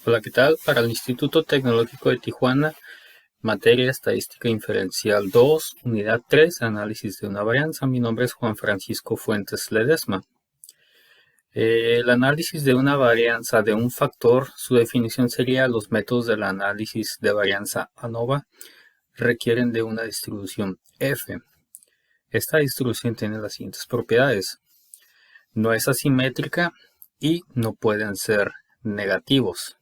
Hola, ¿qué tal? Para el Instituto Tecnológico de Tijuana, materia Estadística Inferencial 2, unidad 3, análisis de una varianza. Mi nombre es Juan Francisco Fuentes Ledesma. El análisis de una varianza de un factor, su definición sería: los métodos del análisis de varianza ANOVA requieren de una distribución F. Esta distribución tiene las siguientes propiedades: no es asimétrica y no pueden ser negativos.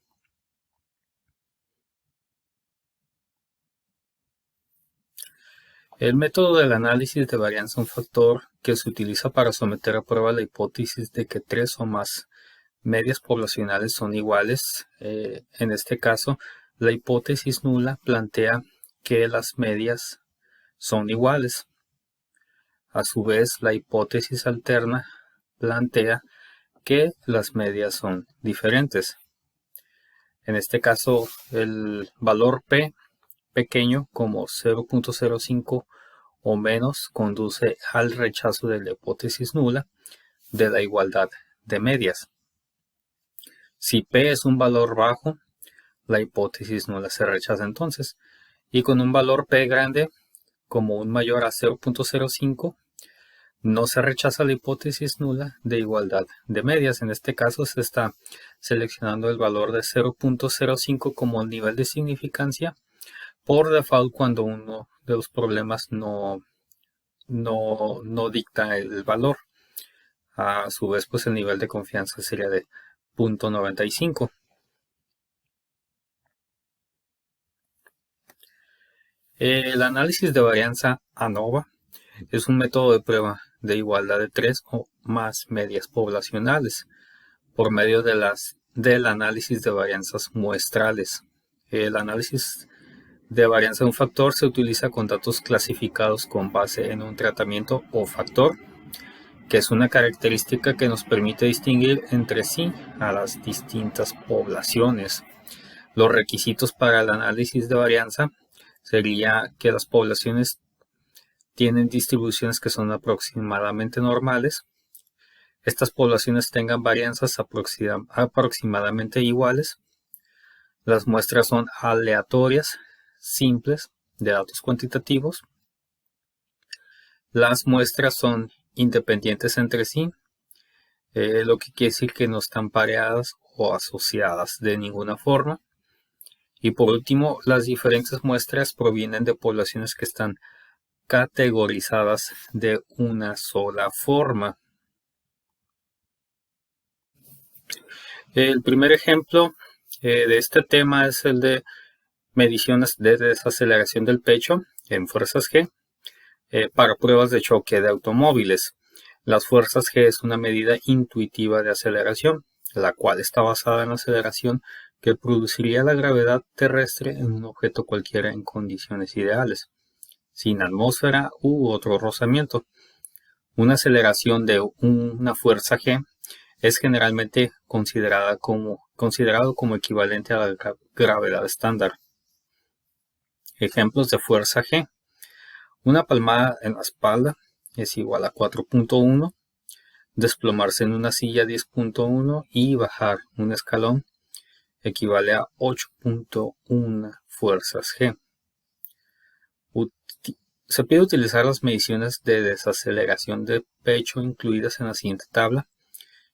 El método del análisis de varianza de un factor que se utiliza para someter a prueba la hipótesis de que tres o más medias poblacionales son iguales. En este caso, la hipótesis nula plantea que las medias son iguales. A su vez, la hipótesis alterna plantea que las medias son diferentes. En este caso, el valor P pequeño como 0.05 o menos conduce al rechazo de la hipótesis nula de la igualdad de medias. Si P es un valor bajo, la hipótesis nula se rechaza entonces, y con un valor P grande, como un mayor a 0.05, no se rechaza la hipótesis nula de igualdad de medias. En este caso se está seleccionando el valor de 0.05 como nivel de significancia por default cuando uno de los problemas no dicta el valor. A su vez, pues el nivel de confianza sería de 0.95. El análisis de varianza ANOVA es un método de prueba de igualdad de tres o más medias poblacionales por medio del análisis de varianzas muestrales. El análisis de varianza de un factor se utiliza con datos clasificados con base en un tratamiento o factor, que es una característica que nos permite distinguir entre sí a las distintas poblaciones. Los requisitos para el análisis de varianza sería que las poblaciones tienen distribuciones que son aproximadamente normales. Estas poblaciones tengan varianzas aproximadamente iguales. Las muestras son aleatorias, simples, de datos cuantitativos. Las muestras son independientes entre sí, lo que quiere decir que no están pareadas o asociadas de ninguna forma. Y por último, las diferentes muestras provienen de poblaciones que están categorizadas de una sola forma. El primer ejemplo de este tema es el de mediciones de desaceleración del pecho en fuerzas G para pruebas de choque de automóviles. Las fuerzas G es una medida intuitiva de aceleración, la cual está basada en la aceleración que produciría la gravedad terrestre en un objeto cualquiera en condiciones ideales, sin atmósfera u otro rozamiento. Una aceleración de una fuerza G es generalmente considerado como equivalente a la gravedad estándar. Ejemplos de fuerza G. Una palmada en la espalda es igual a 4.1, desplomarse en una silla 10.1 y bajar un escalón equivale a 8.1 fuerzas G. Se pide utilizar las mediciones de desaceleración de pecho incluidas en la siguiente tabla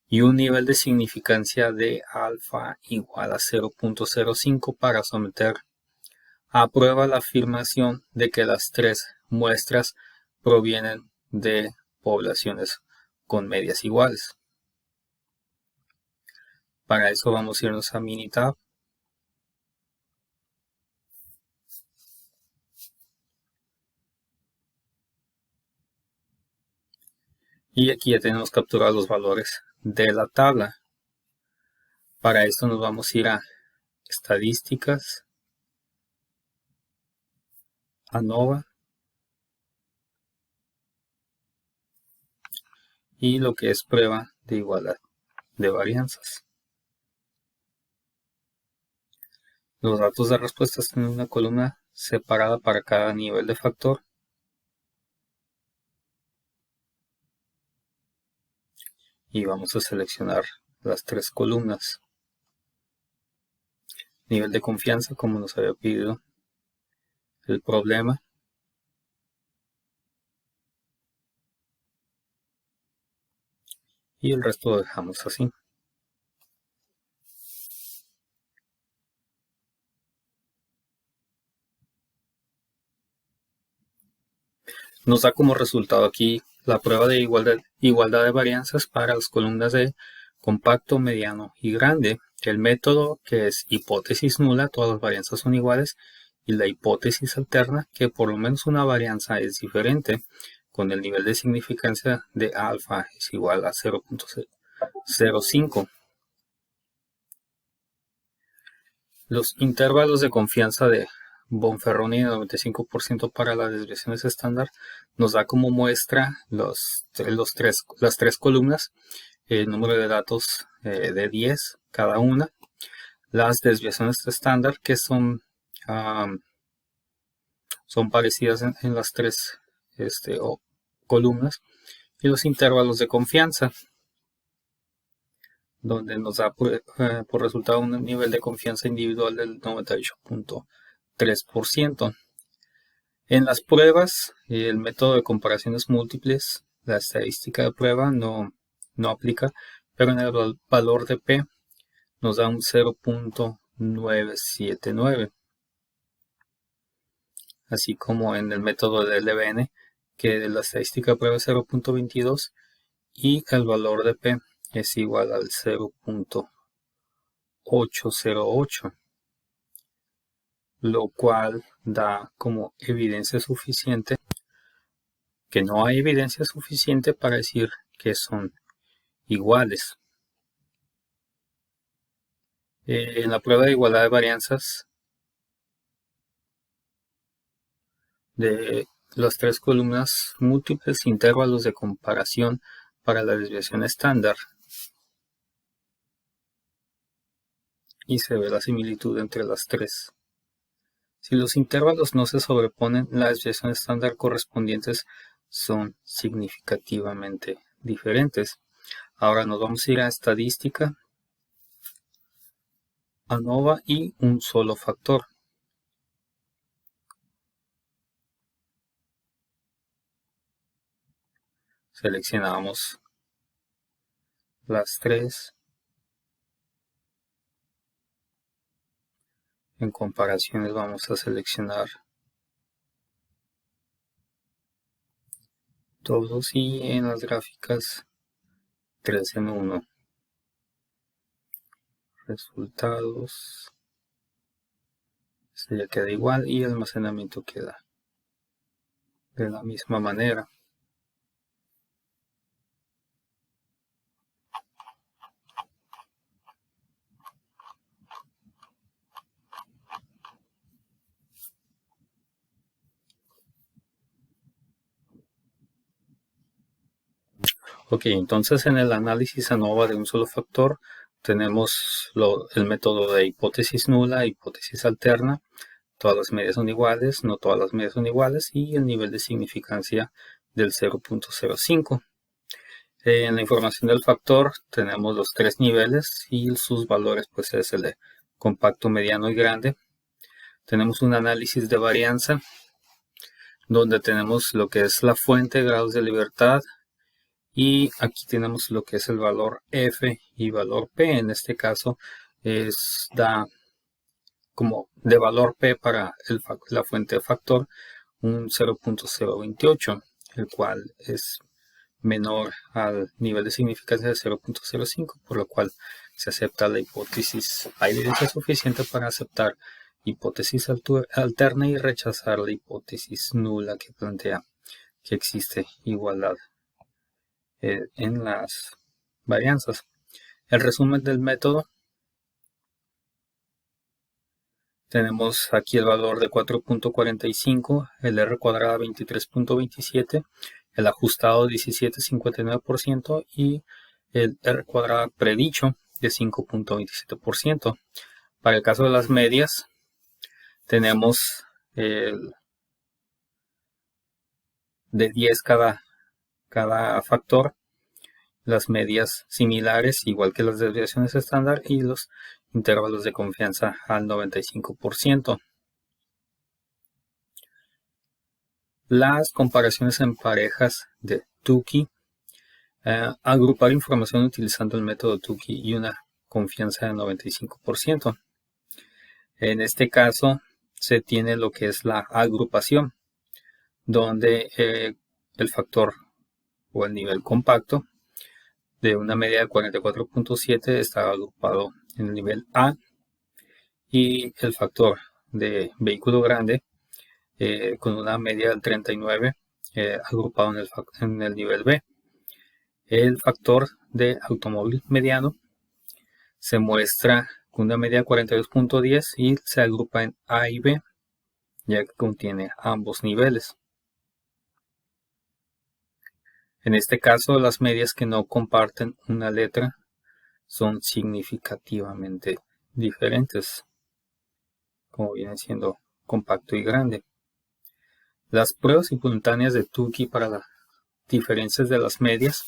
y un nivel de significancia de alfa igual a 0.05 para someter a prueba la afirmación de que las tres muestras provienen de poblaciones con medias iguales. Para eso vamos a irnos a Minitab. Y aquí ya tenemos capturados los valores de la tabla. Para esto nos vamos a ir a Estadísticas, ANOVA y lo que es prueba de igualdad de varianzas. Los datos de respuestas tienen una columna separada para cada nivel de factor. Y vamos a seleccionar las tres columnas. nivel de confianza como nos había pedido el problema. Y el resto lo dejamos así. Nos da como resultado aquí la prueba de igualdad de varianzas para las columnas de compacto, mediano y grande. El método, que es hipótesis nula, todas las varianzas son iguales, y la hipótesis alterna, que por lo menos una varianza es diferente, con el nivel de significancia de alfa es igual a 0.05. Los intervalos de confianza de Bonferroni de 95% para las desviaciones estándar nos da como muestra las tres columnas, el número de datos de 10 cada una, las desviaciones estándar que son parecidas en las tres columnas, y los intervalos de confianza, donde nos da por resultado un nivel de confianza individual del 98.3%. En las pruebas, el método de comparaciones múltiples, la estadística de prueba no aplica, pero en el valor de P nos da un 0.979, así como en el método de LBN, que la estadística de prueba es 0.22 y el valor de P es igual al 0.808, lo cual da como evidencia suficiente que no hay evidencia suficiente para decir que son iguales. En la prueba de igualdad de varianzas de las tres columnas, múltiples intervalos de comparación para la desviación estándar, y se ve la similitud entre las tres. Si los intervalos no se sobreponen, la desviación estándar correspondientes son significativamente diferentes. Ahora nos vamos a ir a estadística, ANOVA y un solo factor. Seleccionamos las tres. En comparaciones vamos a seleccionar todos, y en las gráficas 3 en 1. Resultados. Este ya queda igual y almacenamiento queda de la misma manera. Ok, entonces en el análisis ANOVA de un solo factor tenemos el método de hipótesis nula, hipótesis alterna, todas las medias son iguales, no todas las medias son iguales, y el nivel de significancia del 0.05. En la información del factor tenemos los tres niveles y sus valores, pues es el de compacto, mediano y grande. Tenemos un análisis de varianza donde tenemos lo que es la fuente, grados de libertad, y aquí tenemos lo que es el valor F y valor P. En este caso da como de valor P para la fuente de factor un 0.028, el cual es menor al nivel de significancia de 0.05, por lo cual se acepta la hipótesis. Hay evidencia suficiente para aceptar hipótesis alterna y rechazar la hipótesis nula, que plantea que existe igualdad en las varianzas. El resumen del método: tenemos aquí el valor de 4.45, el R cuadrada 23.27, el ajustado 17.59% y el R cuadrada predicho de 5.27%. Para el caso de las medias, tenemos el de 10 cada factor, las medias similares igual que las desviaciones estándar, y los intervalos de confianza al 95%. Las comparaciones en parejas de Tukey. Agrupar información utilizando el método Tukey y una confianza del 95%. En este caso se tiene lo que es la agrupación, donde el factor o el nivel compacto de una media de 44.7 está agrupado en el nivel A, y el factor de vehículo grande con una media del 39 agrupado en el nivel B. El factor de automóvil mediano se muestra con una media de 42.10 y se agrupa en A y B, ya que contiene ambos niveles. En este caso, las medias que no comparten una letra son significativamente diferentes, como viene siendo compacto y grande. Las pruebas simultáneas de Tukey para las diferencias de las medias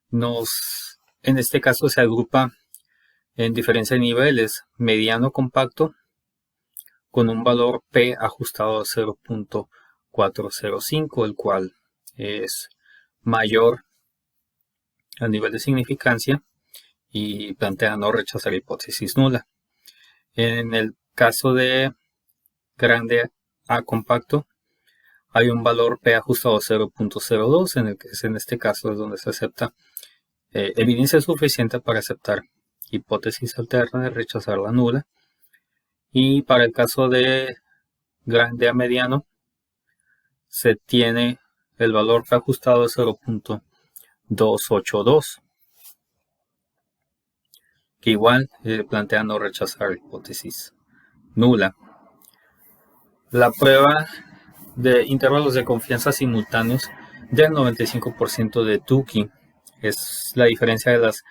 en este caso se agrupa en diferencia de niveles: mediano compacto con un valor P ajustado a 0.405, el cual es mayor al nivel de significancia y plantea no rechazar hipótesis nula. En el caso de grande a compacto hay un valor P ajustado a 0.02, en este caso es donde se acepta evidencia suficiente para aceptar hipótesis alterna y rechazar la nula. Y para el caso de grande a mediano se tiene el valor P ajustado de 0.282, que igual plantea no rechazar hipótesis nula. La prueba de intervalos de confianza simultáneos del 95% de Tukey es la diferencia de las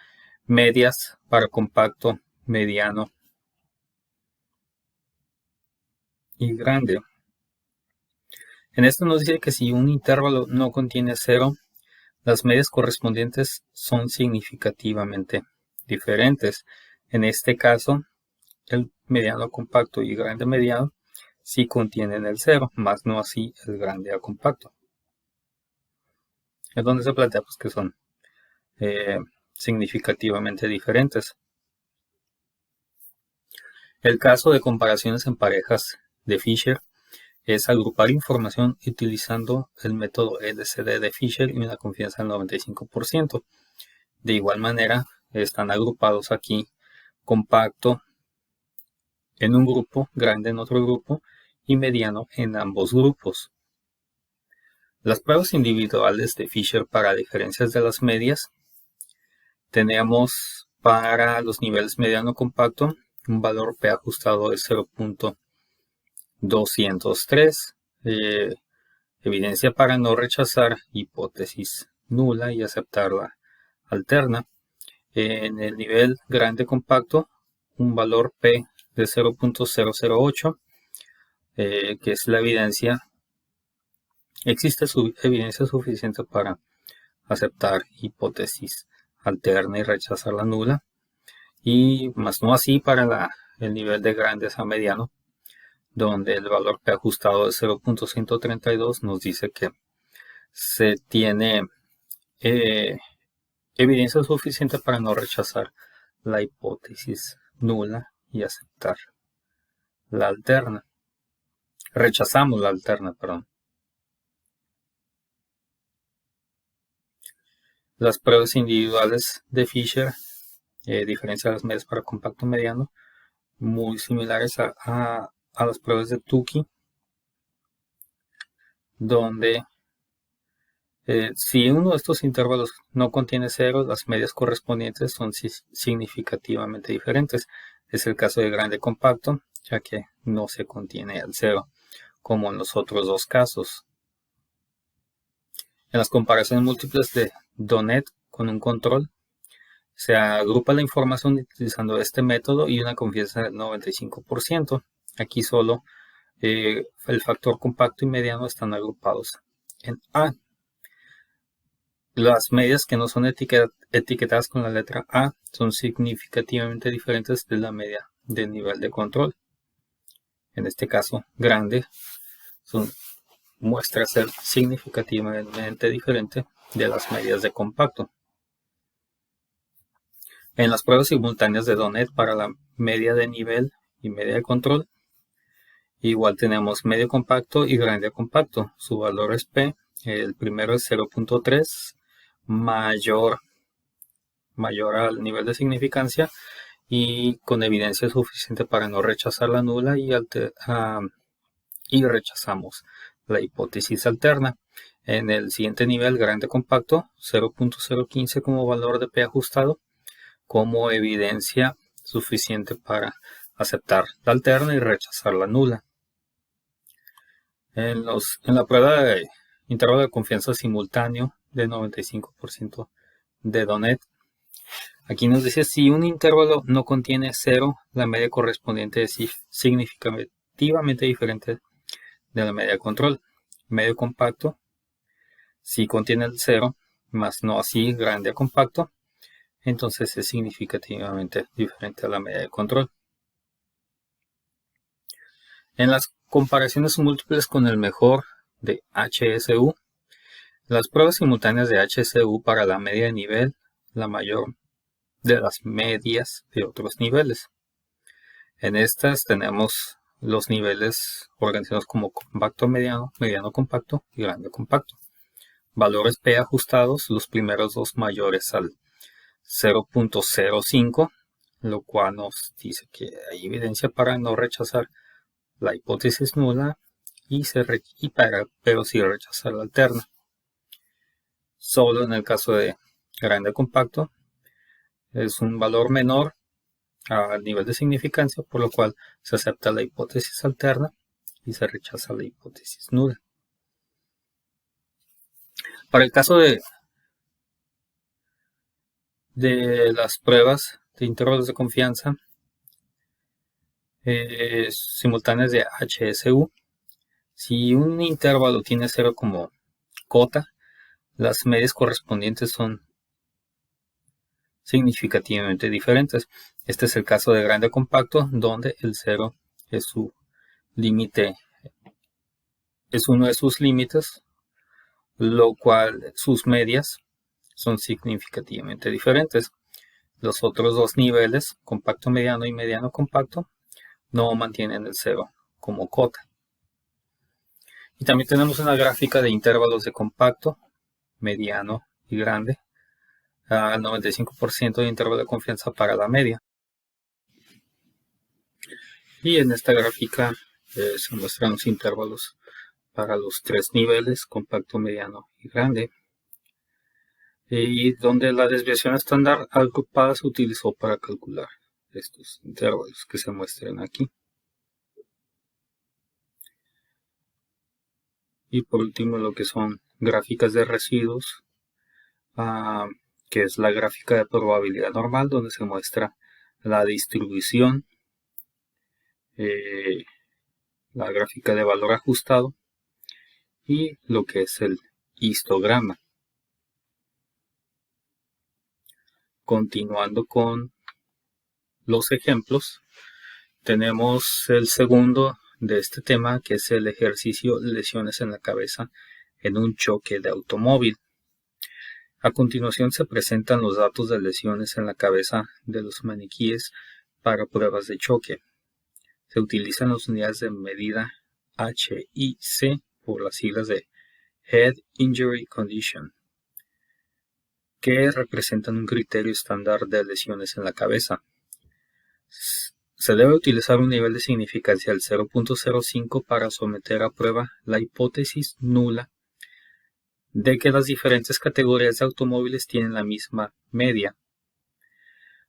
medias para compacto, mediano y grande. En esto nos dice que si un intervalo no contiene cero, las medias correspondientes son significativamente diferentes. En este caso, el mediano compacto y grande mediano sí contienen el cero, más no así el grande a compacto. Es donde se plantea pues, que son significativamente diferentes. El caso de comparaciones en parejas de Fisher es agrupar información utilizando el método LCD de Fisher y una confianza del 95%. De igual manera, están agrupados aquí compacto en un grupo, grande en otro grupo y mediano en ambos grupos. Las pruebas individuales de Fisher para diferencias de las medias tenemos para los niveles mediano compacto un valor P ajustado de 0.203, evidencia para no rechazar hipótesis nula y aceptar la alterna. En el nivel grande compacto un valor P de 0.008, que es la evidencia. Existe evidencia suficiente para aceptar hipótesis alterna y rechazar la nula, y más no así para el nivel de grandes a mediano, donde el valor P ajustado de 0.132 nos dice que se tiene evidencia suficiente para no rechazar la hipótesis nula y aceptar la alterna. Rechazamos la alterna, perdón. Las pruebas individuales de Fisher, diferencia de las medias para compacto mediano, muy similares a las pruebas de Tukey, donde si uno de estos intervalos no contiene cero, las medias correspondientes son significativamente diferentes. Es el caso de grande compacto, ya que no se contiene el cero, como en los otros dos casos. En las comparaciones múltiples de Donet con un control, se agrupa la información utilizando este método y una confianza del 95%. Aquí solo el factor compacto y mediano están agrupados en A. Las medias que no son etiquetadas con la letra A son significativamente diferentes de la media del nivel de control. En este caso, grande muestra ser significativamente diferente de las medias de compacto. En las pruebas simultáneas de Donet para la media de nivel y media de control, igual tenemos medio compacto y grande compacto. Su valor es P. El primero es 0.3, mayor al nivel de significancia y con evidencia suficiente para no rechazar la nula y rechazamos la hipótesis alterna. En el siguiente nivel, grande compacto, 0.015 como valor de P ajustado, como evidencia suficiente para aceptar la alterna y rechazar la nula. En la prueba de intervalo de confianza simultáneo de 95% de Donet, aquí nos dice si un intervalo no contiene 0, la media correspondiente es significativamente diferente de la media de control. Medio compacto, si contiene el 0, más no así grande a compacto, entonces es significativamente diferente a la media de control. En las comparaciones múltiples con el mejor de HSU, las pruebas simultáneas de HSU para la media de nivel, la mayor de las medias de otros niveles. En estas tenemos los niveles organizados como compacto mediano, mediano compacto y grande compacto. Valores P ajustados, los primeros dos mayores al 0.05, lo cual nos dice que hay evidencia para no rechazar la hipótesis nula pero sí rechazar la alterna. Solo en el caso de grande compacto es un valor menor al nivel de significancia, por lo cual se acepta la hipótesis alterna y se rechaza la hipótesis nula. Para el caso de las pruebas de intervalos de confianza simultáneas de HSU, si un intervalo tiene 0 como cota, las medias correspondientes son significativamente diferentes. Este es el caso de grande compacto, donde el 0 es su límite, es uno de sus límites, lo cual sus medias son significativamente diferentes. Los otros dos niveles, compacto mediano y mediano compacto, no mantienen el 0 como cota. Y también tenemos una gráfica de intervalos de compacto, mediano y grande, al 95% de intervalo de confianza para la media. Y en esta gráfica se muestran los intervalos para los tres niveles, compacto, mediano y grande, y donde la desviación estándar agrupada se utilizó para calcular estos intervalos que se muestran aquí. Y por último, lo que son gráficas de residuos, que es la gráfica de probabilidad normal, donde se muestra la distribución, la gráfica de valor ajustado y lo que es el histograma. Continuando con los ejemplos, tenemos el segundo de este tema, que es el ejercicio lesiones en la cabeza en un choque de automóvil. A continuación se presentan los datos de lesiones en la cabeza de los maniquíes para pruebas de choque. Se utilizan las unidades de medida HIC por las siglas de Head Injury Condition, que representan un criterio estándar de lesiones en la cabeza. Se debe utilizar un nivel de significancia del 0.05 para someter a prueba la hipótesis nula de que las diferentes categorías de automóviles tienen la misma media.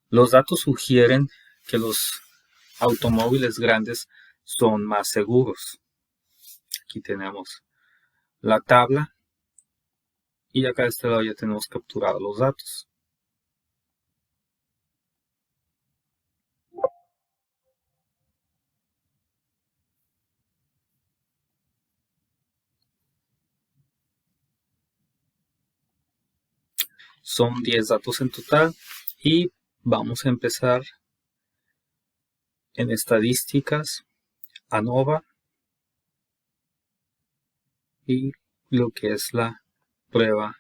Los datos sugieren que los automóviles grandes son más seguros. Aquí tenemos la tabla y acá de este lado ya tenemos capturados los datos. Son 10 datos en total y vamos a empezar en estadísticas, ANOVA y lo que es la prueba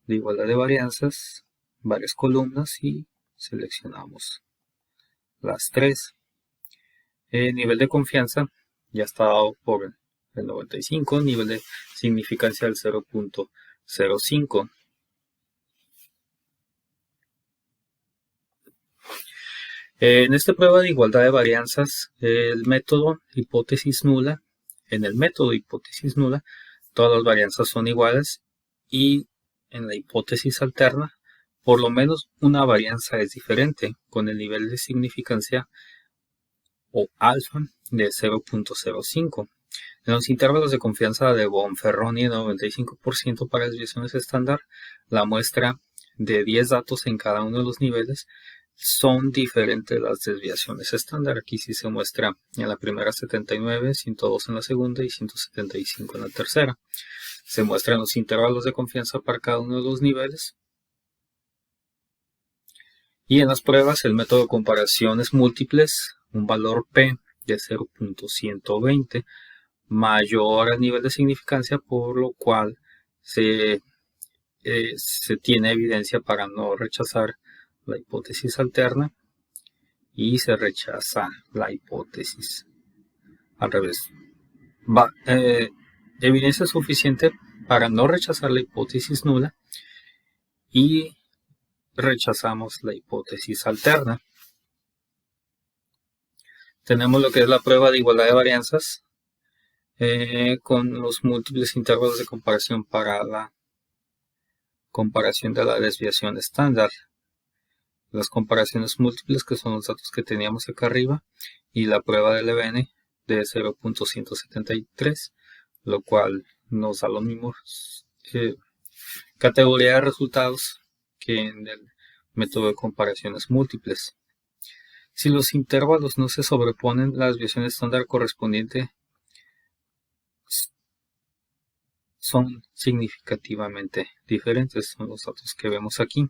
de igualdad de varianzas, varias columnas y seleccionamos las tres. El nivel de confianza ya está dado por el 95, nivel de significancia del 0.05. En esta prueba de igualdad de varianzas, el método hipótesis nula, en el método hipótesis nula, todas las varianzas son iguales y en la hipótesis alterna, por lo menos una varianza es diferente, con el nivel de significancia o alfa de 0.05. En los intervalos de confianza de Bonferroni, 95% para desviaciones estándar, la muestra de 10 datos en cada uno de los niveles son diferentes las desviaciones estándar. Aquí sí se muestra en la primera 79, 102 en la segunda y 175 en la tercera. Se muestran los intervalos de confianza para cada uno de los niveles. Y en las pruebas el método de comparaciones múltiples, un valor P de 0.120 mayor al nivel de significancia, por lo cual se tiene evidencia para no rechazar la hipótesis alterna y se rechaza la hipótesis al revés. Evidencia suficiente para no rechazar la hipótesis nula y rechazamos la hipótesis alterna. Tenemos lo que es la prueba de igualdad de varianzas con los múltiples intervalos de comparación para la comparación de la desviación estándar. Las comparaciones múltiples, que son los datos que teníamos acá arriba, y la prueba del EBN de 0.173, lo cual nos da los mismos categoría de resultados que en el método de comparaciones múltiples. Si los intervalos no se sobreponen, la desviación estándar correspondiente son significativamente diferentes. Son los datos que vemos aquí.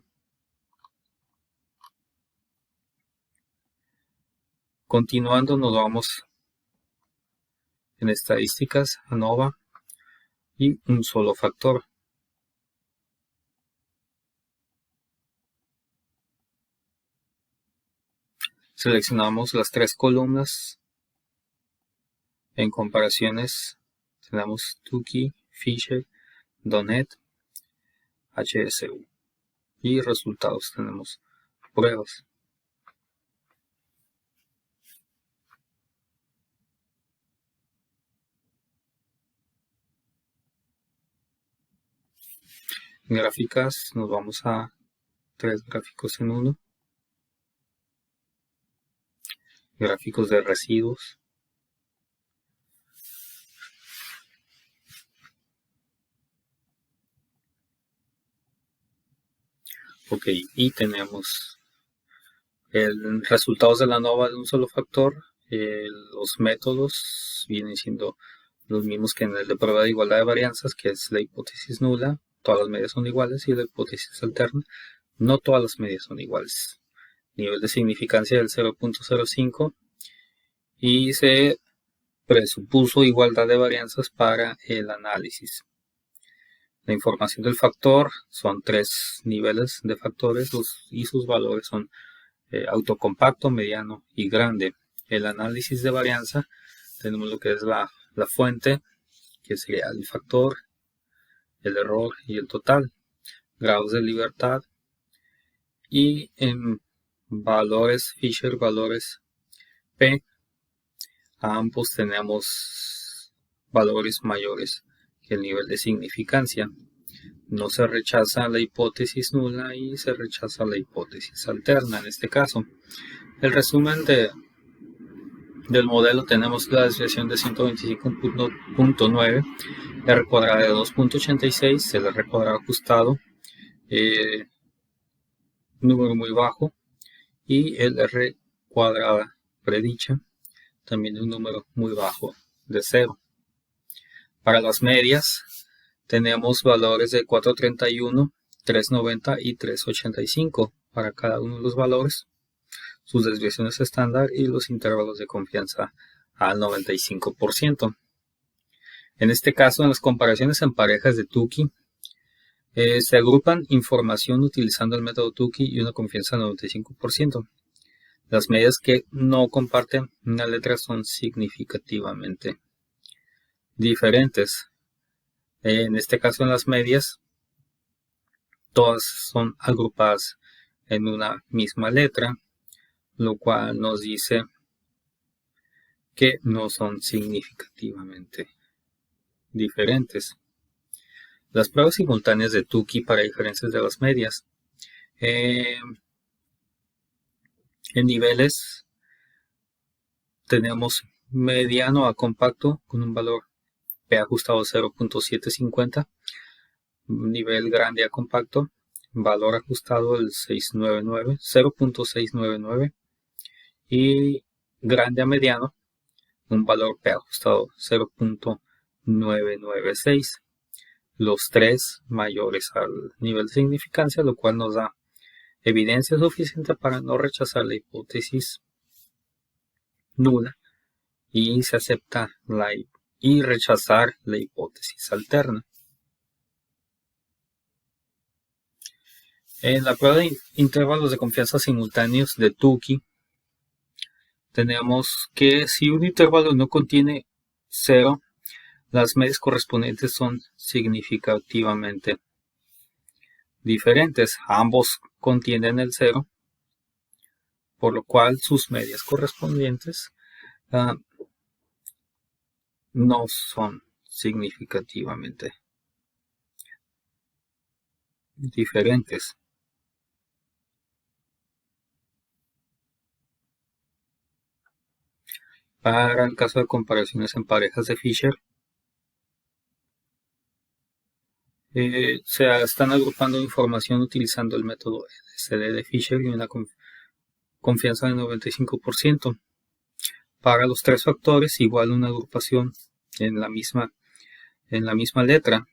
Continuando, nos vamos en estadísticas, ANOVA y un solo factor. Seleccionamos las tres columnas. En comparaciones tenemos Tukey, Fisher, Donet, HSU. Y resultados tenemos pruebas. En gráficas nos vamos a 3 gráficos en uno. Gráficos de residuos. Ok, y tenemos el resultados de la ANOVA de un solo factor. Los métodos vienen siendo los mismos que en el de prueba de igualdad de varianzas, que es la hipótesis nula, todas las medias son iguales, y la hipótesis alterna, no todas las medias son iguales. Nivel de significancia del 0.05 y se presupuso igualdad de varianzas para el análisis. La información del factor son 3 niveles de factores y sus valores son autocompacto, mediano y grande. El análisis de varianza, tenemos lo que es la fuente, que sería el factor, el error y el total. Grados de libertad y en valores Fisher, valores P, a ambos tenemos valores mayores que el nivel de significancia. No se rechaza la hipótesis nula y se rechaza la hipótesis alterna en este caso. El resumen del modelo, tenemos la desviación de 125.9, R cuadrada de 2.86, el R cuadrado ajustado, número muy bajo, y el R cuadrada predicha, también un número muy bajo de 0. Para las medias tenemos valores de 431 390 y 385 para cada uno de los valores, sus desviaciones estándar y los intervalos de confianza al 95%. En este caso, en las comparaciones en parejas de Tukey, se agrupan información utilizando el método Tukey y una confianza al 95%. Las medias que no comparten una letra son significativamente diferentes. En este caso, en las medias, todas son agrupadas en una misma letra, lo cual nos dice que no son significativamente diferentes. Las pruebas simultáneas de Tukey para diferencias de las medias. En niveles tenemos mediano a compacto con un valor P ajustado 0.750, nivel grande a compacto, valor ajustado el 0.699 y grande a mediano, un valor P ajustado 0.996. Los tres mayores al nivel de significancia, lo cual nos da evidencia suficiente para no rechazar la hipótesis nula y se acepta y rechazar la hipótesis alterna. En la prueba de intervalos de confianza simultáneos de Tukey, tenemos que si un intervalo no contiene 0, las medias correspondientes son significativamente diferentes. Ambos contienen el 0, por lo cual sus medias correspondientes no son significativamente diferentes. Para el caso de comparaciones en parejas de Fisher, se están agrupando información utilizando el método LCD de Fisher y una confianza del 95%. Para los tres factores, igual una agrupación en la misma letra.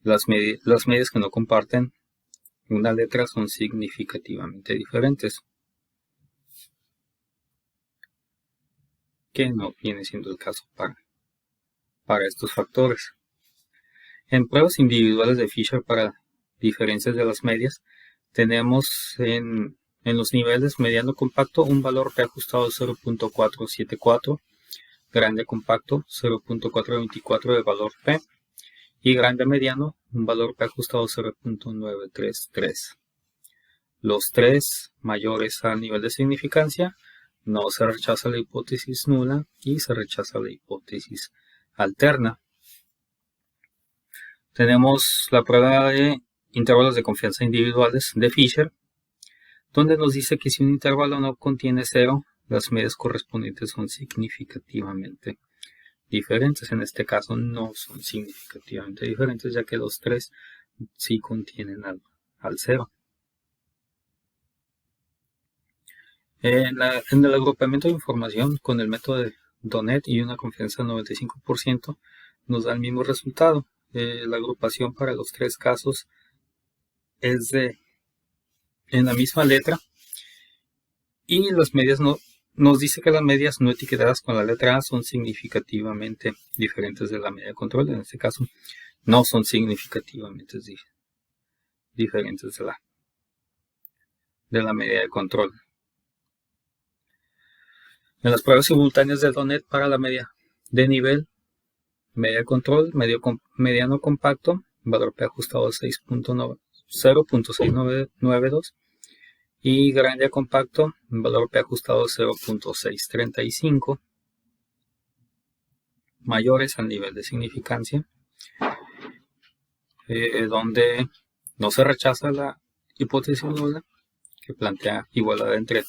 Las medias que no comparten una letra son significativamente diferentes, que no viene siendo el caso para estos factores. En pruebas individuales de Fisher para diferencias de las medias, tenemos en los niveles mediano compacto un valor P ajustado 0.474, grande compacto 0.424 de valor P y grande mediano un valor P ajustado 0.933. Los tres mayores a nivel de significancia, no se rechaza la hipótesis nula y se rechaza la hipótesis alterna. Tenemos la prueba de intervalos de confianza individuales de Fisher, donde nos dice que si un intervalo no contiene 0, las medias correspondientes son significativamente diferentes. En este caso no son significativamente diferentes, ya que los tres sí contienen al 0. En el agrupamiento de información con el método de Donet y una confianza del 95% nos da el mismo resultado. La agrupación para los tres casos es en la misma letra y las medias nos dice que las medias no etiquetadas con la letra A son significativamente diferentes de la media de control. En este caso no son significativamente diferentes de la media de control. En las pruebas simultáneas de Donet para la media de nivel, media de control, mediano compacto, valor P ajustado 0.692 y grande a compacto, valor P ajustado 0.635, mayores al nivel de significancia, donde no se rechaza la hipótesis nula que plantea igualdad entre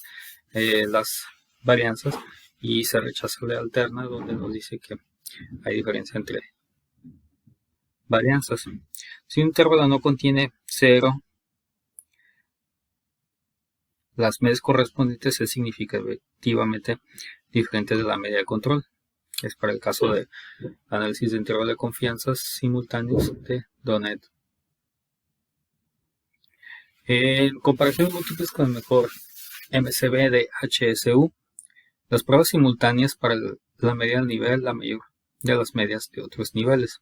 las varianzas y se rechaza la alterna donde nos dice que hay diferencia entre varianzas. Si un intervalo no contiene 0, las medias correspondientes es significativamente diferente de la media de control. Es para el caso de análisis de intervalo de confianzas simultáneos de Donet. En comparación múltiples con el mejor MCB de HSU, las pruebas simultáneas para la media del nivel, la mayor de las medias de otros niveles.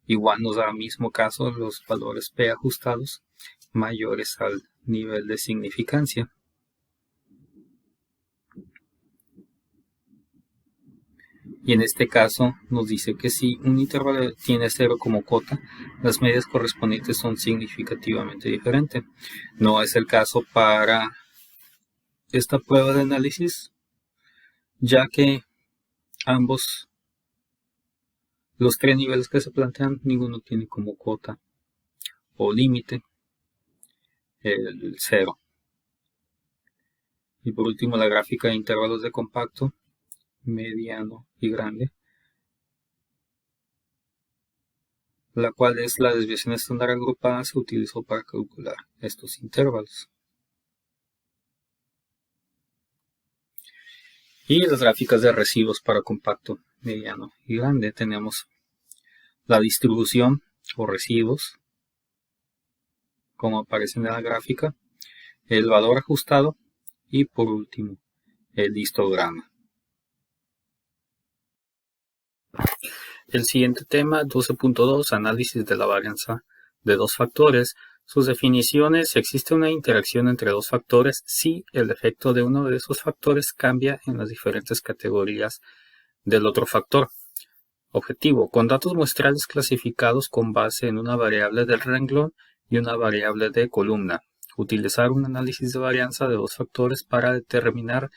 Igual nos da mismo caso los valores P ajustados mayores al nivel de significancia. Y en este caso nos dice que si un intervalo tiene 0 como cota, las medias correspondientes son significativamente diferentes. No es el caso para esta prueba de análisis, ya que los tres niveles que se plantean, ninguno tiene como cota o límite el 0. Y por último, la gráfica de intervalos de compacto, mediano y grande, la cual es la desviación estándar agrupada, se utilizó para calcular estos intervalos. Y las gráficas de residuos para compacto, mediano y grande, tenemos la distribución o residuos, como aparece en la gráfica, el valor ajustado y por último el histograma. El siguiente tema, 12.2, análisis de la varianza de dos factores. Sus definiciones: existe una interacción entre dos factores si el efecto de uno de esos factores cambia en las diferentes categorías del otro factor. Objetivo: con datos muestrales clasificados con base en una variable del renglón y una variable de columna. Utilizar un análisis de varianza de dos factores para determinar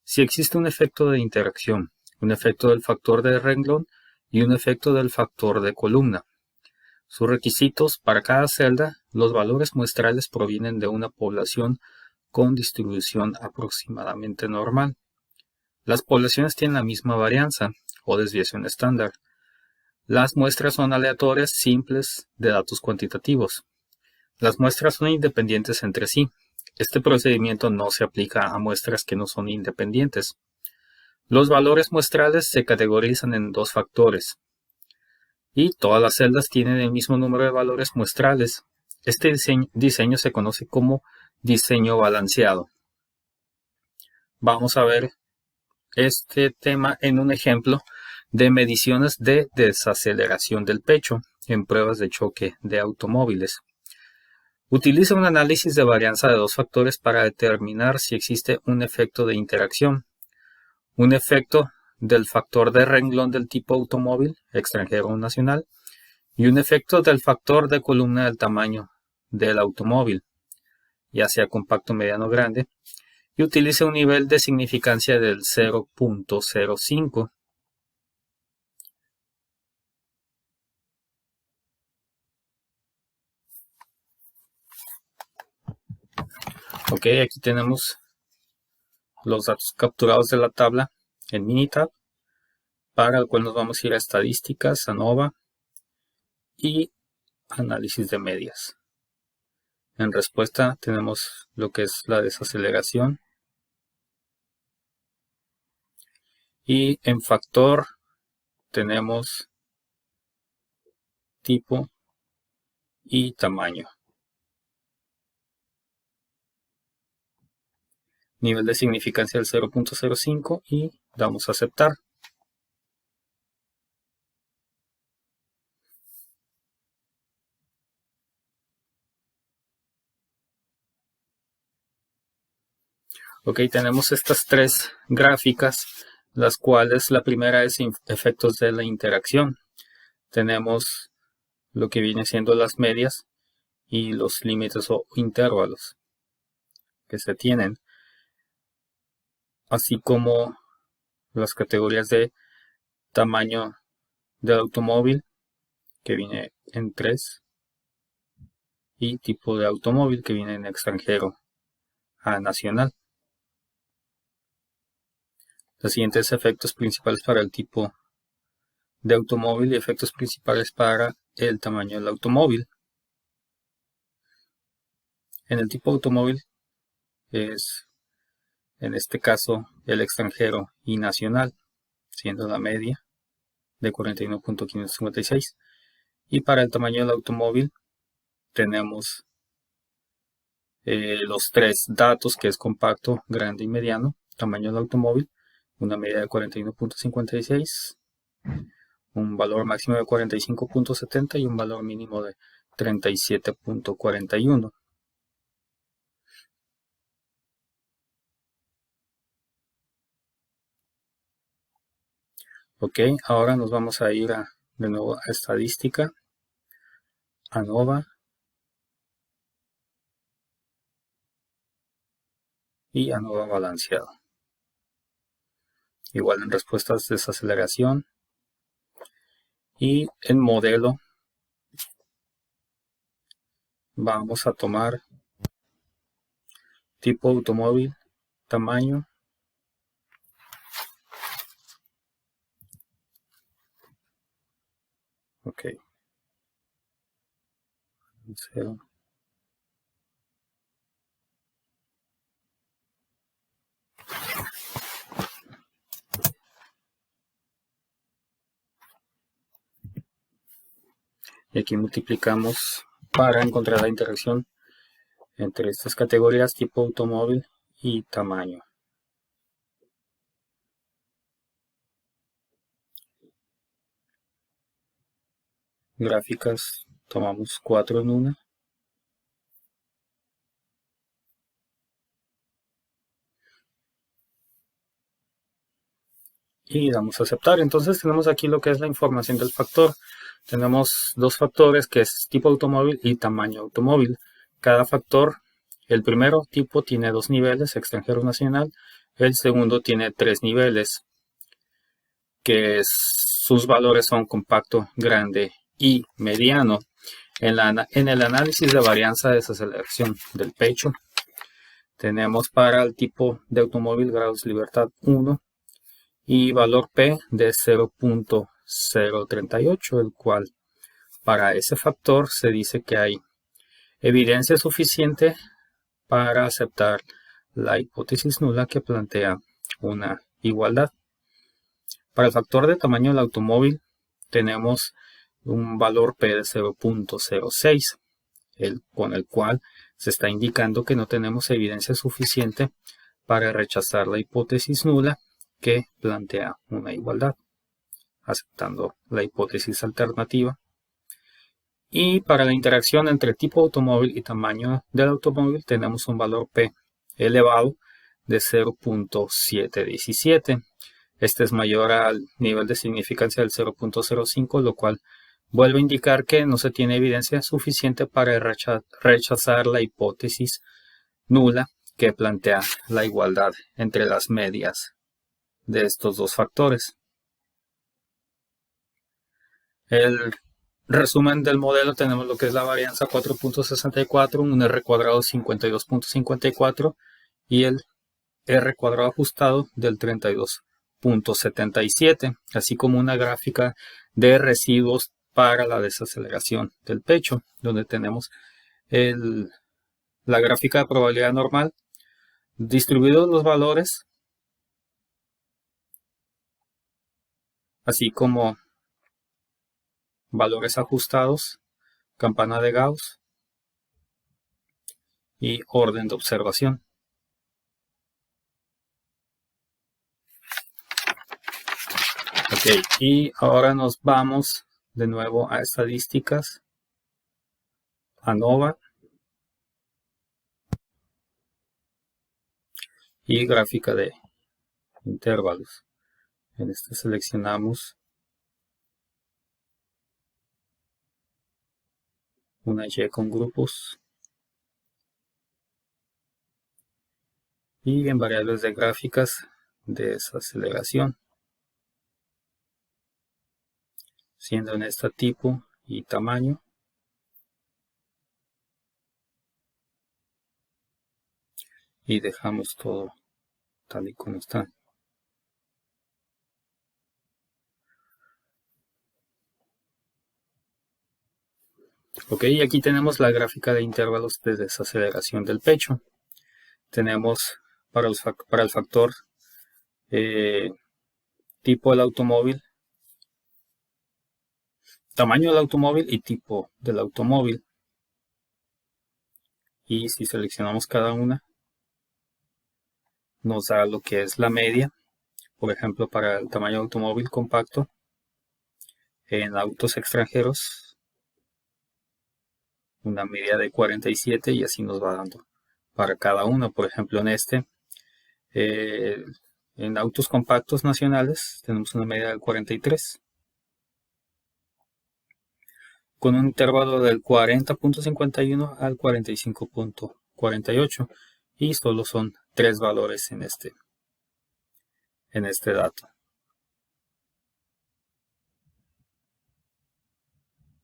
si existe un efecto de interacción, un efecto del factor de renglón y un efecto del factor de columna. Sus requisitos: para cada celda, los valores muestrales provienen de una población con distribución aproximadamente normal. Las poblaciones tienen la misma varianza o desviación estándar. Las muestras son aleatorias simples de datos cuantitativos. Las muestras son independientes entre sí. Este procedimiento no se aplica a muestras que no son independientes. Los valores muestrales se categorizan en dos factores y todas las celdas tienen el mismo número de valores muestrales. Este diseño se conoce como diseño balanceado. Vamos a ver este tema en un ejemplo de mediciones de desaceleración del pecho en pruebas de choque de automóviles. Utiliza un análisis de varianza de dos factores para determinar si existe un efecto de interacción, un efecto del factor de renglón del tipo automóvil, extranjero o nacional, y un efecto del factor de columna del tamaño del automóvil, ya sea compacto, mediano o grande, y utiliza un nivel de significancia del 0.05. Ok, aquí tenemos los datos capturados de la tabla en Minitab, para el cual nos vamos a ir a estadísticas, ANOVA y análisis de medias. En respuesta tenemos lo que es la desaceleración, y en factor tenemos tipo y tamaño. Nivel de significancia del 0.05 y damos a aceptar. Ok, tenemos estas tres gráficas, las cuales la primera es efectos de la interacción. Tenemos lo que viene siendo las medias y los límites o intervalos que se tienen, así como las categorías de tamaño del automóvil, que viene en 3, y tipo de automóvil, que viene en extranjero a nacional. Los siguientes efectos principales para el tipo de automóvil y efectos principales para el tamaño del automóvil. En el tipo automóvil es, en este caso, el extranjero y nacional, siendo la media de 41.556. Y para el tamaño del automóvil tenemos los tres datos, que es compacto, grande y mediano, tamaño del automóvil, una medida de 41.56, un valor máximo de 45.70 y un valor mínimo de 37.41. Ok, ahora nos vamos a ir de nuevo a estadística, ANOVA y ANOVA balanceado. Igual en respuestas de desaceleración y en modelo vamos a tomar tipo automóvil, tamaño, ok, 0. Y aquí multiplicamos para encontrar la interacción entre estas categorías, tipo automóvil y tamaño. Gráficas, tomamos 4 en una. Y damos a aceptar. Entonces tenemos aquí lo que es la información del factor. Tenemos dos factores, que es tipo automóvil y tamaño automóvil. Cada factor, el primero tipo tiene 2 niveles, extranjero nacional. El segundo tiene 3 niveles, que sus valores son compacto, grande y mediano. En el análisis de varianza de desaceleración del pecho, tenemos para el tipo de automóvil grados de libertad 1 y valor P de 0.038, el cual para ese factor se dice que hay evidencia suficiente para aceptar la hipótesis nula que plantea una igualdad. Para el factor de tamaño del automóvil tenemos un valor P de 0.06, con el cual se está indicando que no tenemos evidencia suficiente para rechazar la hipótesis nula que plantea una igualdad, aceptando la hipótesis alternativa. Y para la interacción entre tipo automóvil y tamaño del automóvil tenemos un valor P elevado de 0.717. Este es mayor al nivel de significancia del 0.05, lo cual vuelve a indicar que no se tiene evidencia suficiente para rechazar la hipótesis nula que plantea la igualdad entre las medias de estos dos factores. El resumen del modelo, tenemos lo que es la varianza 4.64, un R cuadrado 52.54 y el R cuadrado ajustado del 32.77, así como una gráfica de residuos para la desaceleración del pecho, donde tenemos la gráfica de probabilidad normal, distribuidos los valores, así como valores ajustados, campana de Gauss y orden de observación. Ok, y ahora nos vamos de nuevo a estadísticas, ANOVA y gráfica de intervalos. En este seleccionamos una Y con grupos y en variables de gráficas de desaceleración, siendo en esta tipo y tamaño, y dejamos todo tal y como está. Ok, aquí tenemos la gráfica de intervalos de desaceleración del pecho. Tenemos para el factor tipo del automóvil, tamaño del automóvil y tipo del automóvil. y si seleccionamos cada una nos da lo que es la media. Por ejemplo, para el tamaño automóvil compacto en autos extranjeros, una media de 47 y así nos va dando para cada uno. Por ejemplo, en eh, en autos compactos nacionales tenemos una media de 43 con un intervalo del 40.51 al 45.48 y solo son tres valores en este dato.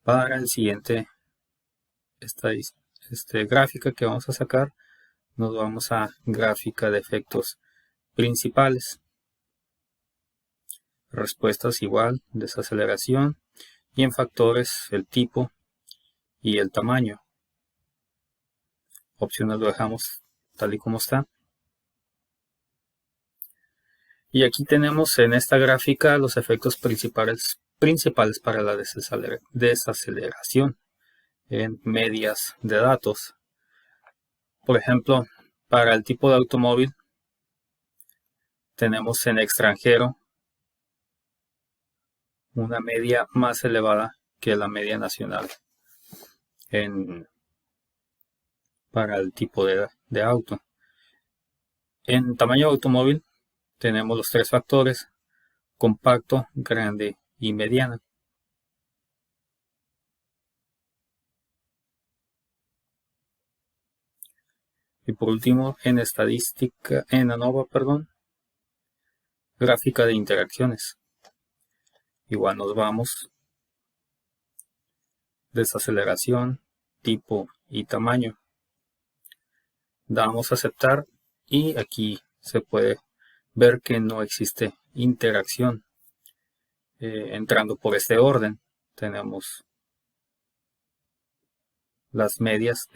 Para el siguiente gráfica que vamos a sacar, nos vamos a gráfica de efectos principales. Respuestas igual, desaceleración, y en factores el tipo y el tamaño. Opciones lo dejamos tal y como está. Y aquí tenemos en esta gráfica los efectos principales para la desaceleración en medias de datos. Por ejemplo, para el tipo de automóvil tenemos en extranjero una media más elevada que la media nacional para el tipo de auto. En tamaño de automóvil tenemos los tres factores: compacto, grande y mediana. Y por último, en ANOVA, gráfica de interacciones. Igual nos vamos, desaceleración, tipo y tamaño. Damos a aceptar y aquí se puede ver que no existe interacción. Entrando por este orden, tenemos las medias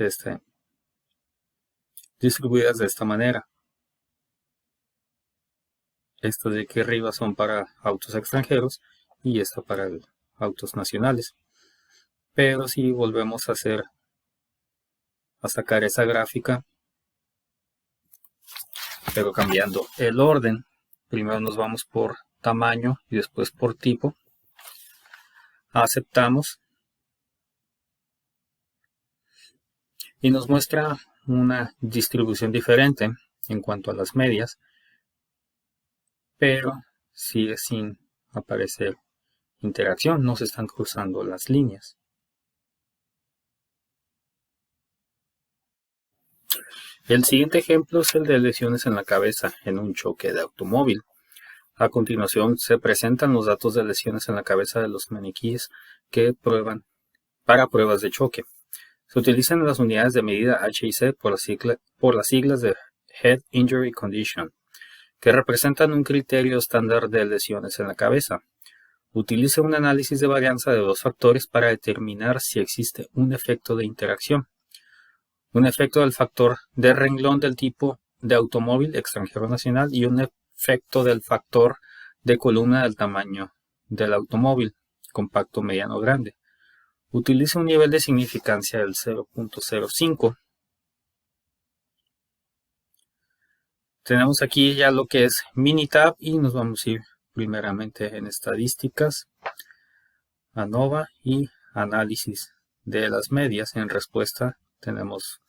distribuidas de esta manera. Estas de aquí arriba son para autos extranjeros y esta para autos nacionales. Pero si volvemos a sacar esa gráfica, pero cambiando el orden, primero nos vamos por tamaño y después por tipo. Aceptamos y nos muestra una distribución diferente en cuanto a las medias, pero sigue sin aparecer interacción, no se están cruzando las líneas. El siguiente ejemplo es el de lesiones en la cabeza en un choque de automóvil. A continuación se presentan los datos de lesiones en la cabeza de los maniquíes que prueban para pruebas de choque. Se utilizan las unidades de medida H y C por las siglas de Head Injury Condition, que representan un criterio estándar de lesiones en la cabeza. Utiliza un análisis de varianza de dos factores para determinar si existe un efecto de interacción. Un efecto del factor de renglón del tipo de automóvil extranjero nacional y un efecto del factor de columna del tamaño del automóvil compacto, mediano, grande. Utiliza un nivel de significancia del 0.05. Tenemos aquí ya lo que es Minitab y nos vamos a ir primeramente en estadísticas, ANOVA y análisis de las medias. En respuesta tenemos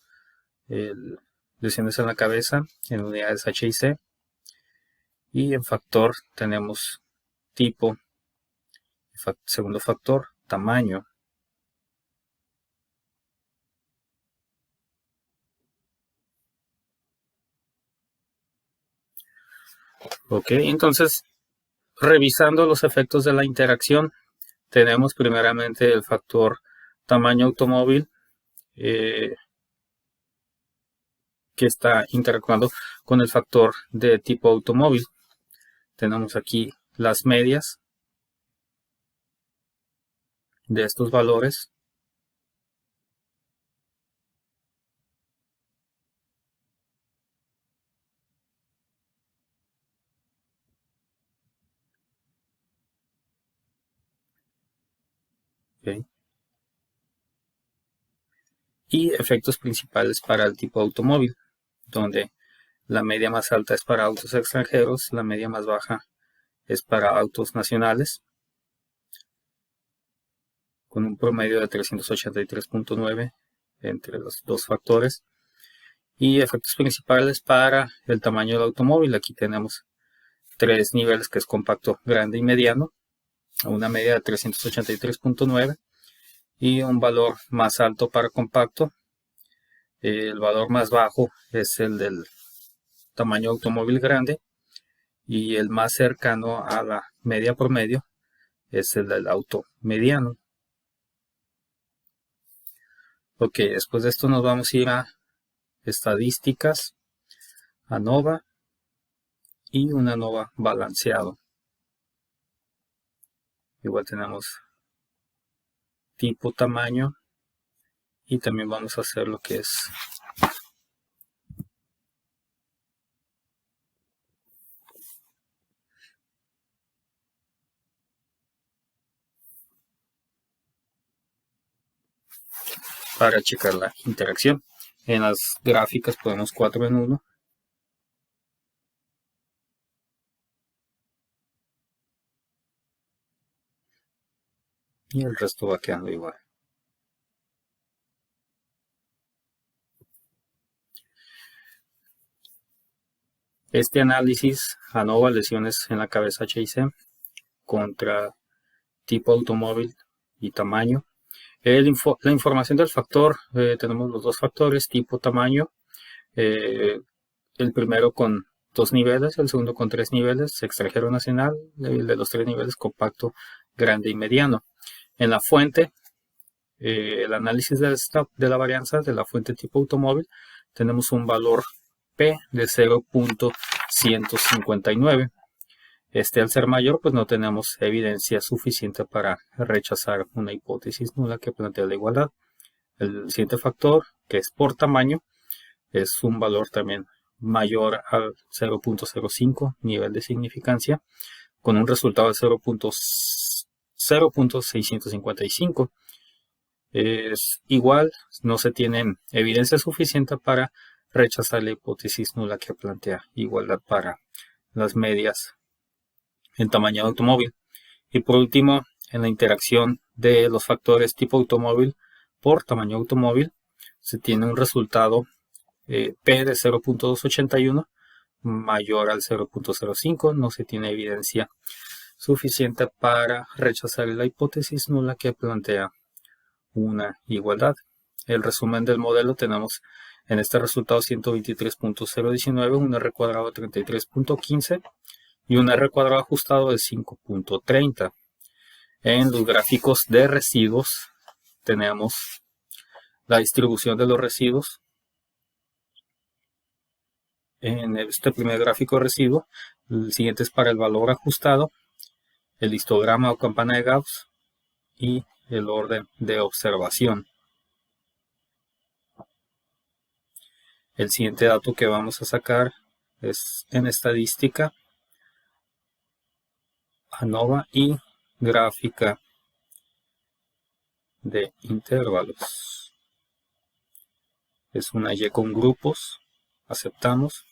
lesiones en la cabeza en unidades H y C, y en factor tenemos tipo, segundo factor, tamaño. Ok, entonces revisando los efectos de la interacción, tenemos primeramente el factor tamaño automóvil que está interactuando con el factor de tipo automóvil. Tenemos aquí las medias de estos valores. Okay. y efectos principales para el tipo de automóvil, donde la media más alta es para autos extranjeros, la media más baja es para autos nacionales, con un promedio de 383.9 entre los dos factores. Y efectos principales para el tamaño del automóvil. Aquí tenemos tres niveles, que es compacto, grande y mediano, a una media de 383.9 y un valor más alto para compacto. El valor más bajo es el del tamaño automóvil grande y el más cercano a la media promedio es el del auto mediano. Ok, después de esto nos vamos a ir a estadísticas, ANOVA y un ANOVA balanceado. Igual tenemos tipo, tamaño, y también vamos a hacer lo que es para checar la interacción. En las gráficas ponemos 4 en 1. Y el resto va quedando igual. Este análisis ANOVA, lesiones en la cabeza HIC, contra tipo automóvil y tamaño. La información del factor, tenemos los dos factores, tipo, tamaño. El primero con 2 niveles, el segundo con 3 niveles, extranjero, nacional, el de los 3 niveles, compacto, grande y mediano. En la fuente, el análisis de la varianza de la fuente tipo automóvil, tenemos un valor P de 0.159. Al ser mayor, pues no tenemos evidencia suficiente para rechazar una hipótesis nula que plantea la igualdad. El siguiente factor, que es por tamaño, es un valor también mayor al 0.05 nivel de significancia, con un resultado de 0.655. Es igual, no se tiene evidencia suficiente para rechazar la hipótesis nula que plantea igualdad para las medias en tamaño de automóvil. Y por último, en la interacción de los factores tipo automóvil por tamaño automóvil, se tiene un resultado P de 0.281 mayor al 0.05. No se tiene evidencia suficiente para rechazar la hipótesis nula que plantea una igualdad. El resumen del modelo: tenemos en este resultado 123.019, un R cuadrado de 33.15 y un R cuadrado ajustado de 5.30. En los gráficos de residuos tenemos la distribución de los residuos. En este primer gráfico de residuo, el siguiente es para el valor ajustado, el histograma o campana de Gauss y el orden de observación. El siguiente dato que vamos a sacar es en estadística, ANOVA y gráfica de intervalos. Es una Y con grupos, aceptamos.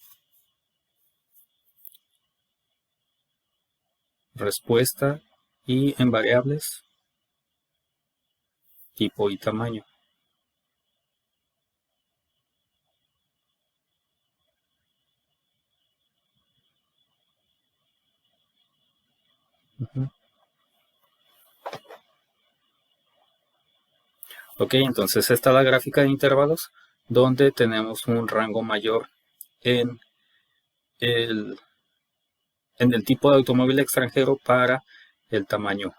Respuesta y en variables, tipo y tamaño. Ok, entonces esta es la gráfica de intervalos, donde tenemos un rango mayor en el tipo de automóvil extranjero para el tamaño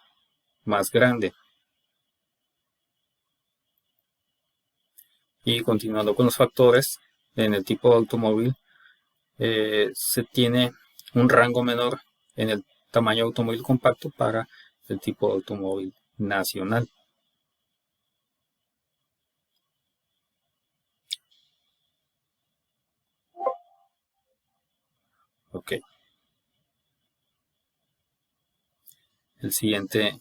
más grande. Y continuando con los factores, en el tipo de automóvil se tiene un rango menor en el tamaño de automóvil compacto para el tipo de automóvil nacional. Ok. El siguiente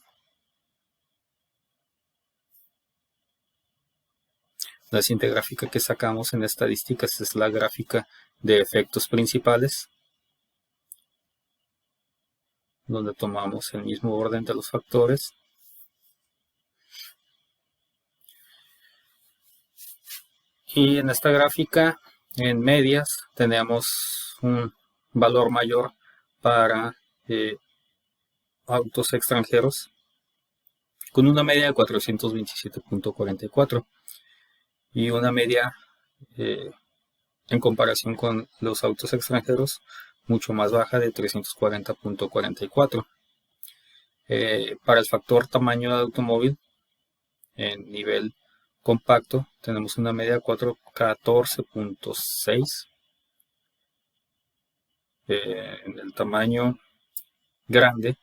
La siguiente gráfica que sacamos en estadísticas es la gráfica de efectos principales, donde tomamos el mismo orden de los factores. Y en esta gráfica, en medias, tenemos un valor mayor para autos extranjeros, con una media de 427.44 y una media en comparación con los autos extranjeros mucho más baja de 340.44. Para el factor tamaño del automóvil en nivel compacto tenemos una media de 414.6. En el tamaño grande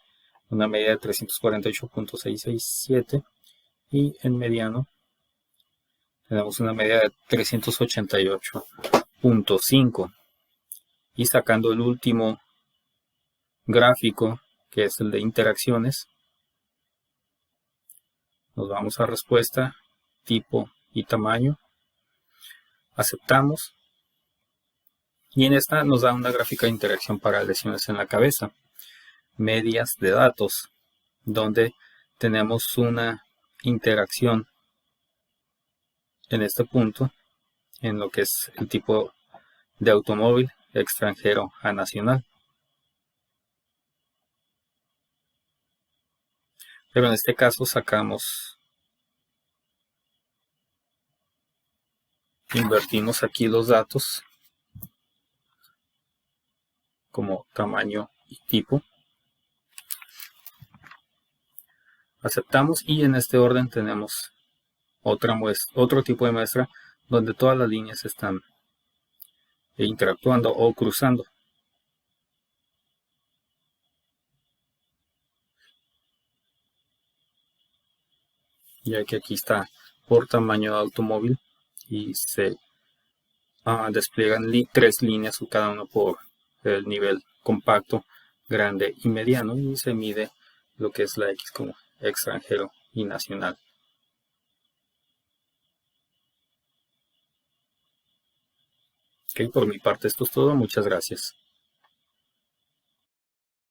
una media de 348.667 y en mediano tenemos una media de 388.5. Y sacando el último gráfico, que es el de interacciones, nos vamos a respuesta, tipo y tamaño, aceptamos, y en esta nos da una gráfica de interacción para lesiones en la cabeza, medias de datos, donde tenemos una interacción en este punto en lo que es el tipo de automóvil extranjero a nacional. Pero en este caso invertimos aquí los datos como tamaño y tipo. Aceptamos y en este orden tenemos otro tipo de muestra donde todas las líneas están interactuando o cruzando. Ya que aquí está por tamaño de automóvil y se despliegan 3 líneas, cada uno por el nivel compacto, grande y mediano, y se mide lo que es la X como extranjero y nacional. Ok, por mi parte esto es todo, muchas gracias.